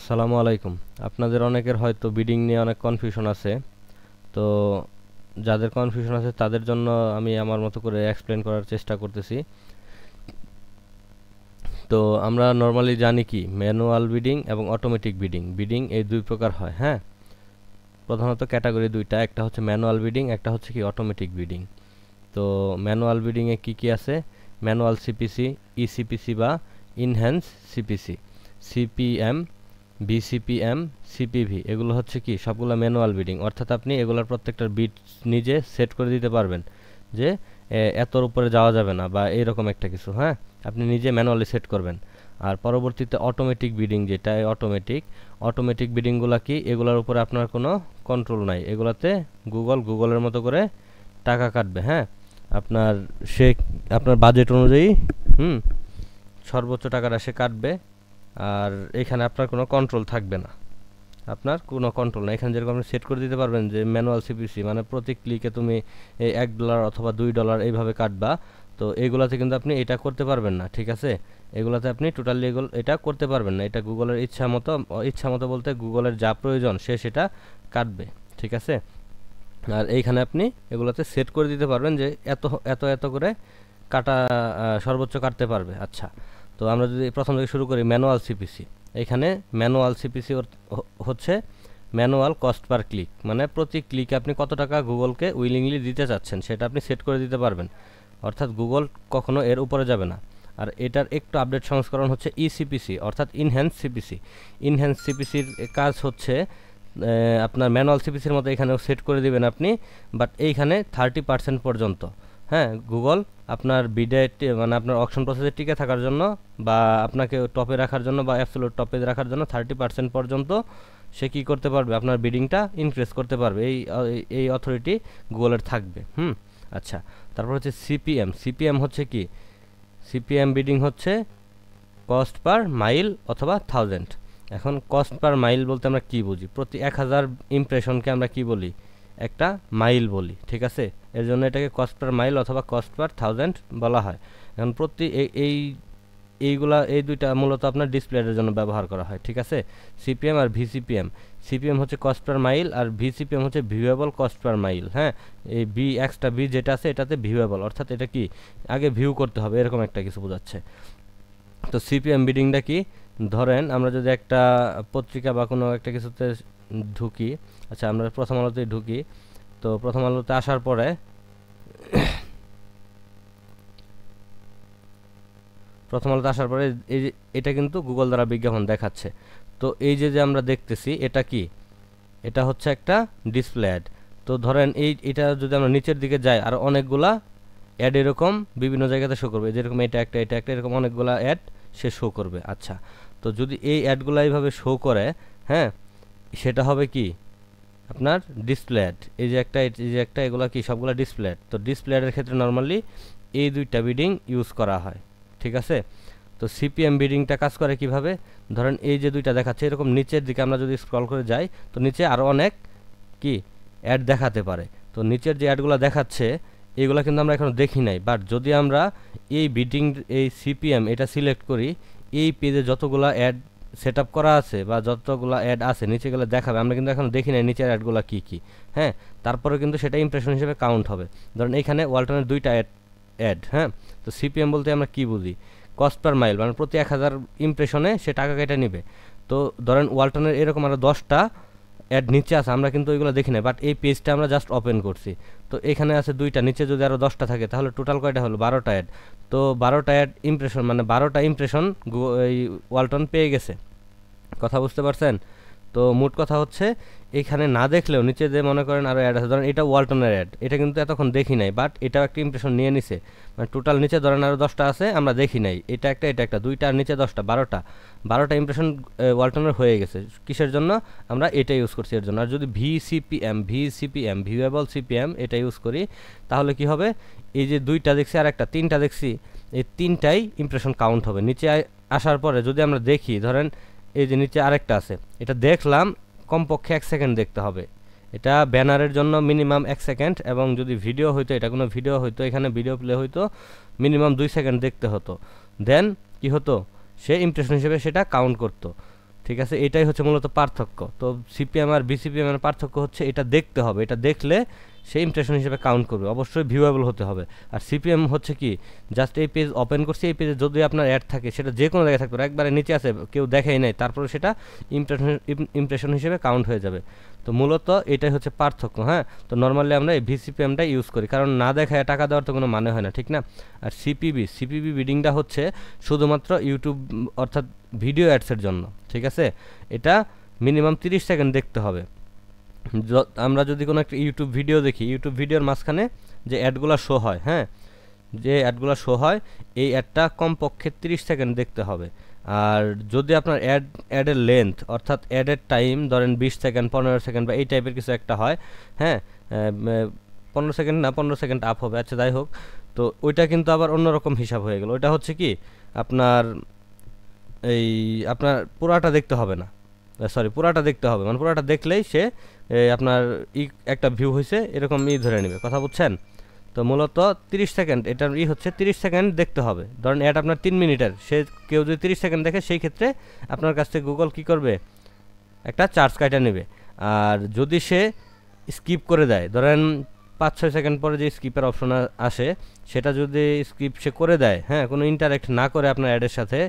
আসসালামু আলাইকুম। আপনাদের অনেকের হয়তো বিডিং নিয়ে অনেক কনফিউশন আছে। তো যাদের কনফিউশন আছে তাদের জন্য আমি আমার মতো করে এক্সপ্লেন করার চেষ্টা করতেছি। তো আমরা নর্মালি জানি কি ম্যানুয়াল বিডিং এবং অটোমেটিক বিডিং। বিডিং এই দুই প্রকার হয়, হ্যাঁ। প্রধানত ক্যাটাগরি দুইটা, একটা হচ্ছে ম্যানুয়াল বিডিং, একটা হচ্ছে কি অটোমেটিক বিডিং। তো ম্যানুয়াল বিডিংয়ে কি কি আছে? ম্যানুয়াল সিপিসি, ইসিপিসি বা ইনহ্যান্স সিপিসি, সিপিএম, বিসিপিএম, সিপিভি, এগুলো হচ্ছে কি সবগুলো ম্যানুয়াল বিডিং। অর্থাৎ আপনি এগুলোর প্রত্যেকটার বিট নিজে সেট করে দিতে পারবেন যে এতর উপরে যাওয়া যাবে না বা এইরকম একটা কিছু, হ্যাঁ। আপনি নিজে ম্যানুয়ালি সেট করবেন। আর পরবর্তীতে অটোমেটিক বিডিং, যেটা অটোমেটিক অটোমেটিক বিডিংগুলো কি, এগুলোর উপরে আপনার কোনো কন্ট্রোল নাই। এগুলাতে গুগলের মতো করে টাকা কাটবে, হ্যাঁ। আপনার সে আপনার বাজেট অনুযায়ী হুম সর্বোচ্চ টাকাটা সে কাটবে। আর এখানে আপনার কোনো কন্ট্রোল থাকবে না, আপনার কোনো কন্ট্রোল না। এখানে যেরকম আপনি সেট করে দিতে পারবেন যে ম্যানুয়াল সিপিসি মানে প্রতি ক্লিকে তুমি এই $1 অথবা $2 এইভাবে কাটবা। তো এইগুলাতে কিন্তু আপনি এটা করতে পারবেন না, ঠিক আছে। এগুলাতে আপনি টোটালি এটা করতে পারবেন না। এটা গুগলের ইচ্ছা মতো বলতে গুগলের যা প্রয়োজন সে সেটা কাটবে, ঠিক আছে। আর এইখানে আপনি এগুলোতে সেট করে দিতে পারবেন যে এত এত এত করে কাটা সর্বোচ্চ কাটতে পারবে। আচ্ছা, তো আমরা যদি প্রথম থেকে শুরু করি ম্যানুয়াল সিপিসি। এখানে ম্যানুয়াল সিপিসি হচ্ছে ম্যানুয়াল কস্ট পার ক্লিক, মানে প্রতি ক্লিকে আপনি কত টাকা গুগলকে উইলিংলি দিতে চাচ্ছেন সেটা আপনি সেট করে দিতে পারবেন। অর্থাৎ গুগল কখনো এর উপরে যাবে না। আর এটার একটু আপডেট সংস্করণ হচ্ছে ইসিপিসি অর্থাৎ ইনহ্যান্স সিপিসি। ইনহ্যান্স সিপিসির কাজ হচ্ছে আপনার ম্যানুয়াল সিপিসির মতো এখানেও সেট করে দিবেন আপনি, বাট এইখানে 30% পর্যন্ত, হ্যাঁ। গুগল আপনার বিডে মানে আপনার অকশন প্রসেসে টিকে থাকার জন্য বা আপনাকে টপে রাখার জন্য বা অ্যাবসলিউট টপে রাখার জন্য 30% পর্যন্ত সে কী করতে পারবে, আপনার বিডিংটা ইনক্রিজ করতে পারবে। এই অথরিটি গুগলের থাকবে। আচ্ছা, তারপর হচ্ছে সিপিএম। সিপিএম হচ্ছে কি, সিপিএম বিডিং হচ্ছে কস্ট পার মাইল অথবা 1000। এখন কস্ট পার মাইল বলতে আমরা কি বুঝি? প্রতি 1000 ইমপ্রেশনকে আমরা কি বলি? একটা মাইল বলি, ঠিক আছে। এর জন্য এটাকে কস্ট পার মাইল অথবা কস্ট পার 1000 বলা হয়। এখন এই দুইটা মূলত আপনার ডিসপ্লের জন্য ব্যবহার করা হয়, ঠিক আছে। সিপিএম আর ভিসিপিএম। সিপিএম হচ্ছে কস্ট পার মাইল আর ভিসিপিএম হচ্ছে ভিউয়েবল কস্ট পার মাইল, হ্যাঁ। এই এক্সট্রা ভি যেটা আছে এটাতে ভিউয়েবল, অর্থাৎ এটা কি আগে ভিউ করতে হবে এরকম একটা কিছু বোঝাচ্ছে। তো সিপিএম বিডিংটা কি? ধরেন আমরা যদি একটা পত্রিকা বা কোনো একটা কিছুতে ঢুকি। আচ্ছা, আমরা প্রথম আলোতেই ঢুকি। তো প্রথম আলোতে আসার পরে এই যে এটা কিন্তু গুগল দ্বারা বিজ্ঞাপন দেখাচ্ছে। তো এই যে আমরা দেখতেছি এটা কি, এটা হচ্ছে একটা ডিসপ্লে অ্যাড। তো ধরেন এটা যদি আমরা নিচের দিকে যাই আর অনেকগুলা অ্যাড এরকম বিভিন্ন জায়গাতে শো করবে, যেরকম এটা একটা এরকম অনেকগুলা অ্যাড সে শো করবে। আচ্ছা, তো যদি এই অ্যাডগুলো এইভাবে শো করে, হ্যাঁ, সেটা হবে কি আপনার ডিসপ্লে অ্যাড। এই যে একটা এগুলো কি সবগুলো ডিসপ্লে অ্যাড। তো ডিসপ্লে অ্যাডের ক্ষেত্রে নর্মালি এই দুইটা বিডিং ইউজ করা হয়, ঠিক আছে। তো সিপিএম বিডিংটা কাজ করে কিভাবে? ধরেন এই যে দুইটা দেখাচ্ছে এরকম নিচের দিকে আমরা যদি স্ক্রল করে যাই তো নিচে আরও অনেক কি অ্যাড দেখাতে পারে। তো নিচের যে অ্যাডগুলো দেখাচ্ছে এগুলো কিন্তু আমরা এখনো দেখি নাই, বাট যদি আমরা এই বিডিং এই সিপিএম এটা সিলেক্ট করি, এই পেজে যতগুলো অ্যাড সেট আপ করা আছে বা যতগুলো অ্যাড আছে নিচে গেলে দেখাবে। আমরা কিন্তু এখনো দেখি নাই নিচের অ্যাডগুলো কী কী, হ্যাঁ। তারপরে কিন্তু সেটা ইমপ্রেশন হিসেবে কাউন্ট হবে। ধরেন এখানে ওয়ালটনের দুইটা অ্যাড, হ্যাঁ। তো সিপিএম বলতে আমরা কি বুঝি? কস্ট পার মাইল, মানে প্রতি 1000 ইমপ্রেশনে সে টাকা কেটে নেবে। তো ধরেন ওয়ালটনের এরকম আরও 10টা অ্যাড নিচে আছে, আমরা কিন্তু ওইগুলো দেখি না, বাট এই পেজটা আমরা জাস্ট ওপেন করছি। তো এখানে আছে দুইটা, নিচে যদি আরও 10টা থাকে তাহলে টোটাল কয়টা হলো? 12টা অ্যাড। তো 12টা অ্যাড ইমপ্রেশন মানে 12টা ইমপ্রেশন এই ওয়ালটন পেয়ে গেছে। কথা বুঝতে পারছেন? তো মোট কথা হচ্ছে এখানে না দেখলেও নিচে যে মনে করেন আরও অ্যাড আছে, ধরেন এটা ওয়ালটনের অ্যাড, এটা কিন্তু এতক্ষণ দেখি নাই, বাট এটাও একটা ইমপ্রেশন নিয়ে নিছে। মানে টোটাল নিচে ধরেন আরও 10টা আছে আমরা দেখি নাই, এটা একটা দুইটা আর নিচে 10টা 12টা ইমপ্রেশন ওয়ালটনের হয়ে গেছে। কিসের জন্য? আমরা এটা ইউজ করছি এর জন্য। আর যদি ভিসিপিএম ভিউয়েবল সিপিএম এটা ইউজ করি তাহলে কি হবে? এই যে দুইটা দেখছি আর একটা তিনটা দেখছি, এই তিনটাই ইমপ্রেশন কাউন্ট হবে। নিচে আসার পরে যদি আমরা দেখি, ধরেন এই যে নিচে আরেকটা আছে, এটা দেখলাম কমপক্ষে 1 সেকেন্ড দেখতে হবে। এটা ব্যানারের জন্য মিনিমাম 1 সেকেন্ড, এবং যদি ভিডিও হইতো, এটা কোনো ভিডিও হইতো, এখানে ভিডিও প্লে হইতো, মিনিমাম 2 সেকেন্ড দেখতে হতো। দেন কি হতো? সে ইমপ্রেশন হিসেবে সেটা কাউন্ট করতো। ঠিক আছে, এটাই হচ্ছে মূলত পার্থক্য। তো সিপিএম আর বিসিপিএম এর পার্থক্য হচ্ছে এটা দেখতে হবে, এটা দেখলে সে ইমপ্রেশন হিসেবে কাউন্ট করবে, অবশ্যই ভিউয়েবল হতে হবে। আর সিপিএম হচ্ছে কি, জাস্ট এই পেজ ওপেন করছি, এই পেজে যদি আপনার অ্যাড থাকে সেটা যে কোনো জায়গায় থাকবে, একবারে নিচে আছে কেউ দেখেই নাই, তারপরে সেটা ইমপ্রেশন হিসেবে কাউন্ট হয়ে যাবে। তো মূলত এটাই হচ্ছে পার্থক্য। হ্যাঁ, তো নর্মালি আমরা এই ভিসিপিএমটা ইউজ করি, কারণ না দেখায় টাকা দেওয়ার তো কোনো মানে হয় না, ঠিক না? আর সিপিবি বিডিংটা হচ্ছে শুধুমাত্র ইউটিউব অর্থাৎ ভিডিও অ্যাডসের জন্য, ঠিক আছে? এটা মিনিমাম 30 সেকেন্ড দেখতে হবে। আমরা যদি কোনো একটা ইউটিউব ভিডিও দেখি, ইউটিউব ভিডিওর মাঝখানে যে অ্যাডগুলো শো হয়, হ্যাঁ, যে অ্যাডগুলো শো হয়, এই অ্যাডটা কমপক্ষে 30 সেকেন্ড দেখতে হবে। আর যদি আপনার অ্যাডের লেন্থ অর্থাৎ অ্যাডের টাইম ধরেন 20 সেকেন্ড 15 সেকেন্ড বা এই টাইপের কিছু একটা হয়, হ্যাঁ, 15 সেকেন্ড না, 15 সেকেন্ড আপ হবে, আচ্ছা যাই হোক, তো ওইটা কিন্তু আবার অন্যরকম হিসাব হয়ে গেল। ওইটা হচ্ছে কি আপনার এই আপনার পুরাটা দেখতে হবে না, সরি পুরাটা দেখতে হবে, মানে পুরাটা দেখলেই সে আপনার একটা ভিউ হয়েছে এরকম ধরে নেবে, কথা বুঝছেন? তো মূলত 30 সেকেন্ড এটার হচ্ছে 30 সেকেন্ড দেখতে হবে। ধরেন অ্যাড আপনার 3 মিনিটের, সে কেউ যদি 30 সেকেন্ড দেখে সেই ক্ষেত্রে আপনার কাছ থেকে গুগল কী করবে, একটা চার্জ কাটা নেবে। আর যদি সে স্কিপ করে দেয়, ধরেন 5-6 সেকেন্ড পরে যে স্কিপের অপশন আসে, সেটা যদি স্কিপ সে করে দেয়, হ্যাঁ, কোনো ইন্টারাক্ট না করে আপনার অ্যাডের সাথে,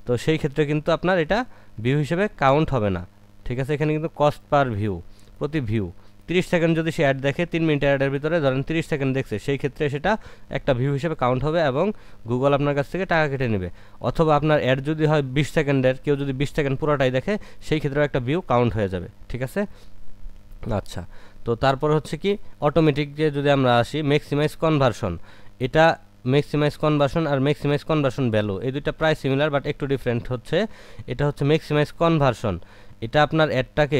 তো সেই ক্ষেত্রে কিন্তু আপনার এটা ভিউ হিসেবে কাউন্ট হবে না, ঠিক আছে? এখানে কিন্তু কস্ট পার ভিউ, প্রতি ভিউ 30 সেকেন্ড যদি সে অ্যাড দেখে, 3 মিনিট অ্যাডের ভিতরে ধরেন 30 সেকেন্ড দেখছে, সেই ক্ষেত্রে সেটা একটা ভিউ হিসেবে কাউন্ট হবে এবং গুগল আপনার কাছ থেকে টাকা কেটে নেবে। অথবা আপনার অ্যাড যদি হয় 20 সেকেন্ডের, কেউ যদি 20 সেকেন্ড পুরোটাই দেখে, সেই ক্ষেত্রেও একটা ভিউ কাউন্ট হয়ে যাবে, ঠিক আছে? আচ্ছা, তো তারপর হচ্ছে কি অটোমেটিক, যে যদি আমরা আসি ম্যাক্সিমাইজ কনভার্সন, এটা ম্যাক্সিমাইজ কনভার্সন আর ম্যাক্সিমাইজ কনভার্সন ভ্যালু এই দুইটা প্রায় সিমিলার, বাট একটু ডিফারেন্ট হচ্ছে। এটা হচ্ছে ম্যাক্সিমাইজ কনভার্সন, এটা আপনার অ্যাডটাকে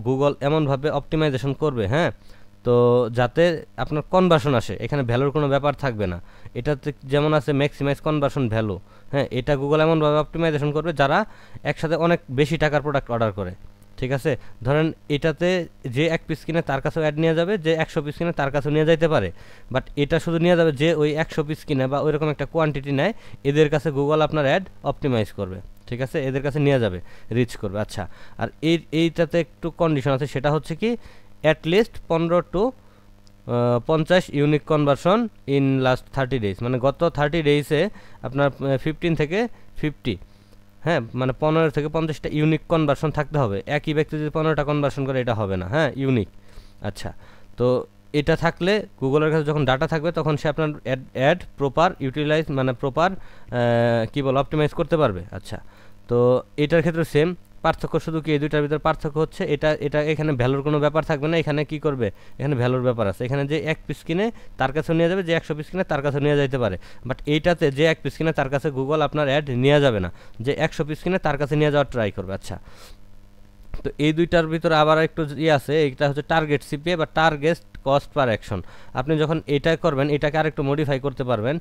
গুগল এমনভাবে অপটিমাইজেশন করবে, হ্যাঁ, তো যাতে আপনার কনভার্সন আসে, এখানে ভ্যালুর কোনো ব্যাপার থাকবে না। এটাতে যেমন আছে ম্যাক্সিমাইজ কনভার্সন ভ্যালু, হ্যাঁ, এটা গুগল এমনভাবে অপটিমাইজেশন করবে যারা একসাথে অনেক বেশি টাকার প্রোডাক্ট অর্ডার করে, ঠিক আছে? ধরেন এটাতে যে 1 পিস কিনে তার কাছেও অ্যাড নিয়ে যাবে, যে 100 পিস কিনে তার কাছেও নিয়ে যাইতে পারে, বাট এটা শুধু নিয়ে যাবে যে ওই 100 পিস কিনে বা ওইরকম একটা কোয়ান্টিটি নেয়, এদের কাছে গুগল আপনার অ্যাড অপটিমাইজ করবে, ঠিক আছে? এদের কাছে নিয়ে যাবে, রিচ করবে। আচ্ছা, আর এইটাতে একটু কন্ডিশন আছে, সেটা হচ্ছে কি at least 15 to 50 unique conversion in last 30 days, মানে গত 30 ডেজে আপনার 15 থেকে 50, হ্যাঁ, মানে 15 থেকে 50টা ইউনিক কনভার্সন থাকতে হবে। একই ব্যক্তি যদি 15টা কনভার্সন করে এটা হবে না, হ্যাঁ, ইউনিক। আচ্ছা, তো এটা থাকলে গুগলের কাছে যখন ডাটা থাকবে তখন সে আপনার অ্যাড প্রপার ইউটিলাইজ, মানে প্রপার কী বল অপটিমাইজ করতে পারবে। আচ্ছা, তো এটার ক্ষেত্রে সেম পার্থক্য, শুধু কি এই দুইটার ভিতরে পার্থক্য হচ্ছে এটা এখানে ভ্যালুর কোনো ব্যাপার থাকবে না, এখানে কি করবে, এখানে ভ্যালুর ব্যাপার আছে। এখানে যে 1 পিস কিনে তার কাছে নিয়ে যাবে, যে 100 পিস কিনে তার কাছে নিয়ে যাইতে পারে, বাট এইটাতে যে 1 পিস কিনে তার কাছে গুগল আপনার অ্যাড নিয়ে যাবে না, যে 100 পিস কিনে তার কাছে নিয়ে যাওয়ার ট্রাই করবে। আচ্ছা, তো এই দুইটার ভিতরে আবার একটু আছে, এইটা হচ্ছে টার্গেট সিপিএ বা টার্গেট কস্ট পার অ্যাকশন। আপনি যখন এটা করবেন, এটাকে আরেকটু মডিফাই করতে পারবেন,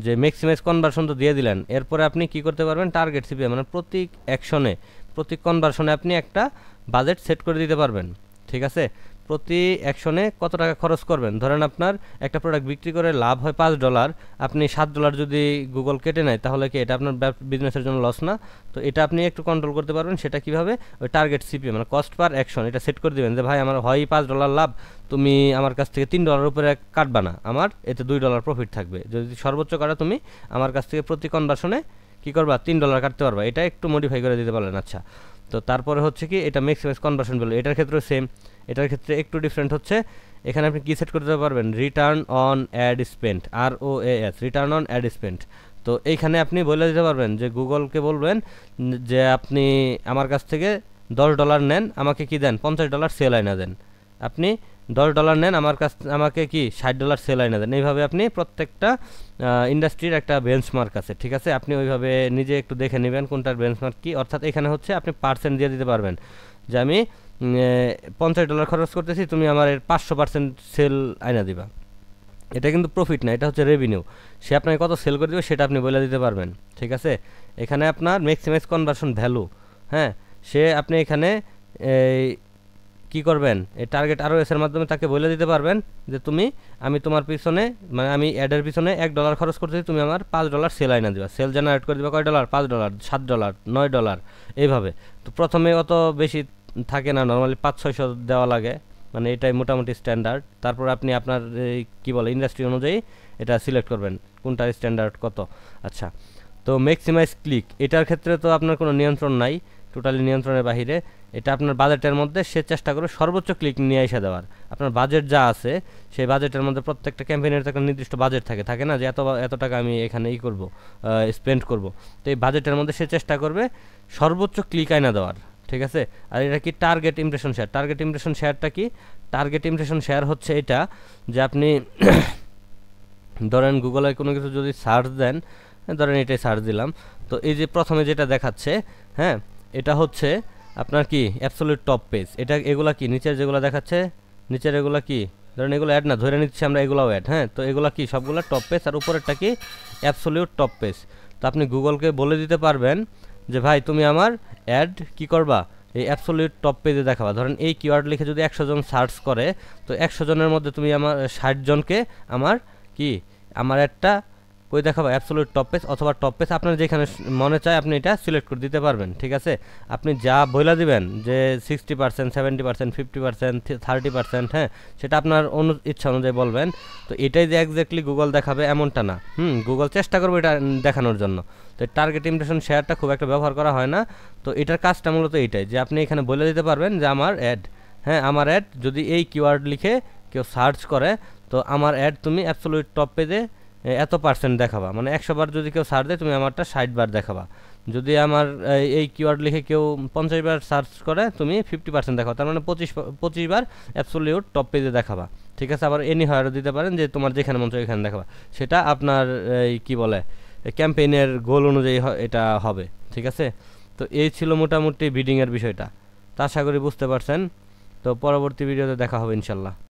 যে ম্যাক্সিমাইজ কনভার্সন তো দিয়ে দিলেন, এরপরে আপনি কি করতে পারবেন, টার্গেট সিপিএ মানে প্রতি অ্যাকশনে, প্রতি কনভার্সনে আপনি একটা বাজেট সেট করে দিতে পারবেন, ঠিক আছে? প্রতি অ্যাকশনে কত টাকা খরচ করবেন, ধরেন আপনার একটা প্রোডাক্ট বিক্রি করে লাভ হয় $5, আপনি $7 যদি গুগল কেটে নেয়, তাহলে কি এটা আপনার বিজনেসের জন্য লস না? তো এটা আপনি একটু কন্ট্রোল করতে পারবেন, সেটা কীভাবে, ওই টার্গেট সিপিএ মানে কস্ট পার অ্যাকশন, এটা সেট করে দেবেন যে ভাই আমার হয় $5 লাভ, তুমি আমার কাছ থেকে $3 উপরে কাটবা না, আমার এতে $2 প্রফিট থাকবে। যদি সর্বোচ্চ কাটা তুমি আমার কাছ থেকে প্রতি কনভার্সনে কী করবা, $3 কাটতে পারবা। এটা একটু মডিফাই করে দিতে পারলেন। আচ্ছা, তো তারপরে হচ্ছে কি এটা ম্যাক্সিমাইজ কনভার্সন ভ্যালু, এটার ক্ষেত্রে সেম, এটার ক্ষেত্রে একটু ডিফারেন্ট হচ্ছে, এখানে আপনি কি সেট করতে পারবেন, return on ad spend, ROAS, return on ad spend. তো এইখানে আপনি বলে দিতে পারবেন যে গুগলকে বলবেন যে আপনি আমার কাছ থেকে $10 নেন, আমাকে কি দেন, $50 সেল আইনা দেন। আপনি $10 নেন, আমাকে কি $60 সেল আইনা দেন। এইভাবে আপনি প্রত্যেকটা ইন্ডাস্ট্রির একটা বেঞ্চমার্ক আছে, ঠিক আছে? আপনি ওইভাবে নিজে একটু দেখে নেবেন কোনটার বেঞ্চমার্ক কি, অর্থাৎ এখানে হচ্ছে আপনি পার্সেন্ট দিয়ে দিতে পারবেন, যে আমি $50 খরচ করতেছি, তুমি আমার এর 500% সেল আইনা দিবা। এটা কিন্তু প্রফিট না, এটা হচ্ছে রেভিনিউ। সে আপনাকে কত সেল করে দেবে সেটা আপনি বলে দিতে পারবেন, ঠিক আছে? এখানে আপনার ম্যাক্সিমাইজ কনভার্সন ভ্যালু, হ্যাঁ, আপনি এখানে কি করবেন, এই টার্গেট ROS এর মাধ্যমে তাকে বলে দিতে পারবেন যে আমি তোমার পিছনে, মানে আমি অ্যাডের পিছনে $1 খরচ করতেছি, তুমি আমার $5 সেল আইনা দিবা, সেল জেনারেট করে দিবা কয় ডলার, $5, $7, $9 এইভাবে। তো প্রথমে অত বেশি থাকে না, নর্মালি 500-600 দেওয়া লাগে, মানে এটাই মোটামুটি স্ট্যান্ডার্ড। তারপর আপনি আপনার কি বলে ইন্ডাস্ট্রি অনুযায়ী এটা সিলেক্ট করবেন কোনটার স্ট্যান্ডার্ড কত। আচ্ছা, তো ম্যাক্সিমাইজ ক্লিক, এটার ক্ষেত্রে তো আপনার কোনো নিয়ন্ত্রণ নাই, টোটালি নিয়ন্ত্রণের বাহিরে। এটা আপনার বাজেটের মধ্যে সে চেষ্টা করে সর্বোচ্চ ক্লিক নিয়ে এসে দেওয়ার। আপনার বাজেট যা আছে সেই বাজেটের মধ্যে প্রত্যেকটা ক্যাম্পেইনের তো একটা নির্দিষ্ট বাজেট থাকে না, যে এত টাকা আমি এখানে করব, স্পেন্ড করব। তো এই বাজেটের মধ্যে সে চেষ্টা করবে সর্বোচ্চ ক্লিক আইনা দেওয়ার, ঠিক আছে। আর এটা কি target impression share. Target impression শেয়ারটা কি? টার্গেট ইমপ্রেশন শেয়ার হচ্ছে এটা যে আপনি ধরেন গুগলে কোনো কিছু যদি সার্চ দেন, ধরেন এটাই সার্চ দিলাম, তো এই যে প্রথমে যেটা দেখাচ্ছে, হ্যাঁ, এটা হচ্ছে আপনার কি অ্যাবসলিউট টপ পেজ। এটা এগুলা কি নিচের যেগুলো দেখাচ্ছে, নিচের এগুলা কি, ধরেন এগুলো অ্যাড না, ধরে নিচ্ছি আমরা এগুলাও অ্যাড, হ্যাঁ। তো এগুলা কি সবগুলো টপ পেজ, আর উপরেরটা কি অ্যাবসলিউট টপ পেজ। তো আপনি গুগলকে বলে দিতে পারবেন যে ভাই তুমি আমার অ্যাড কি করবা, এই অ্যাবসলিউট টপ পেজে দেখাবা। ধরেন এই কিওয়ার্ড লিখে যদি 100 জন সার্চ করে, তো 100 জনের মধ্যে তুমি আমার 60 জনকে আমার একটা কই দেখাবো, অ্যাবসলিউট টপ পেজ অথবা টপ পেজ, আপনার যেখানে মনে চায় আপনি এটা সিলেক্ট করে দিতে পারবেন, ঠিক আছে। আপনি যা বইলা দিবেন যে 60%, 70%, 50%, 30%, হ্যাঁ, সেটা আপনার ইচ্ছা অনুযায়ী বলবেন। তো এটাই যে এক্স্যাক্টলি গুগল দেখাবে এমনটা না, গুগল চেষ্টা করবে এটা দেখানোর জন্য। তো টার্গেট ইমপ্রেশন শেয়ারটা খুব একটা ব্যবহার করা হয় না। তো এটার কাজটা মূলত এইটাই যে আপনি এখানে বলে দিতে পারবেন যে আমার অ্যাড, হ্যাঁ, আমার অ্যাড যদি এই কিওয়ার্ড লিখে কেউ সার্চ করে, তো আমার অ্যাড তুমি অ্যাবসলিউট টপ পেজে এত % দেখাবা, মানে 100 বার যদি কেউ সার্চ দেয় তুমি আমারটা 60 বার দেখাবা। যদি আমার এই কিওয়ার্ড লিখে কেউ 50 বার সার্চ করে, তুমি 50% দেখাবা, তার মানে 25 বার অ্যাবসলিউট টপ পেজে দেখাবা, ঠিক আছে। আবার এনি হায়ারও দিতে পারেন যে তোমার যেখানে মন চায় এখানে দেখাবা, সেটা আপনার এই কি বলে ক্যাম্পেইনের গোল অনুযায়ী এটা হবে, ঠিক আছে। তো এই ছিল মোটামুটি বিডিংয়ের বিষয়টা। তা আশা করি বুঝতে পারছেন। তো পরবর্তী ভিডিওতে দেখা হবে ইনশাল্লাহ।